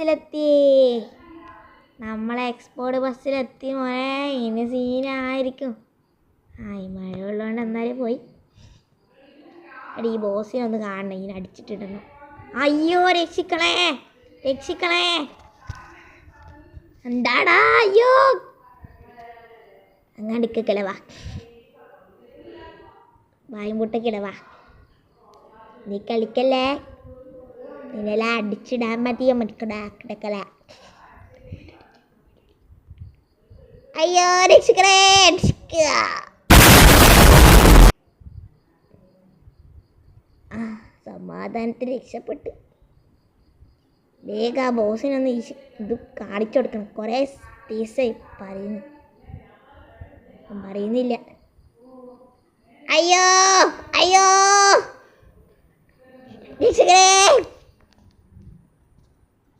ബസ്സിലെത്തി. നമ്മളെ എക്സ്പോർട്ട് ബസ്സിലെത്തി മോനെ. ഇനി സീനായിരിക്കും. ഈ മഴ ഉള്ളതുകൊണ്ട് എന്നാലും പോയി. എടി ഈ ബോസിനെ ഒന്ന് കാണണം. ഇങ്ങനെ അടിച്ചിട്ടിടണം. അയ്യോ രക്ഷിക്കണേ, രക്ഷിക്കണേ. എന്താടാ? അയ്യോ അങ്ങാടിക്ക് കിളവാ, വായുംപൂട്ട കിളവാ. നീ കളിക്കല്ലേ, നിന്നെല്ലാം അടിച്ചിടാൻ മതിയോ മടിക്കടക്കല. അയ്യോ രക്ഷിക്കണേ, രക്ഷിക്കുക. സമാധാനത്തിൽ രക്ഷപ്പെട്ട്. വേഗം ആ ബോസിനൊന്ന് ഇത് കാണിച്ചു കൊടുക്കണം. കുറേ ദിവസമായി പറയുന്നില്ല. അയ്യോ അയ്യോ രക്ഷിക്കണേ.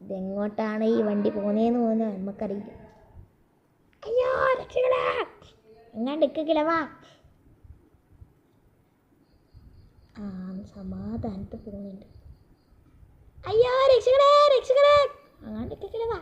ഇതെങ്ങോട്ടാണ് ഈ വണ്ടി പോകുന്നതെന്ന് പോകുന്നത് നമുക്കറിയില്ല. അയ്യോ രക്ഷിക്കണേ, എങ്ങാണ്ടിക്ക് കിളവാ. സമാധാനത്ത് പോകുന്നുണ്ട്. അയ്യോ രക്ഷിക്കണേ, രക്ഷിക്കണേ, അങ്ങാണ്ടിക്ക് കിളവാ.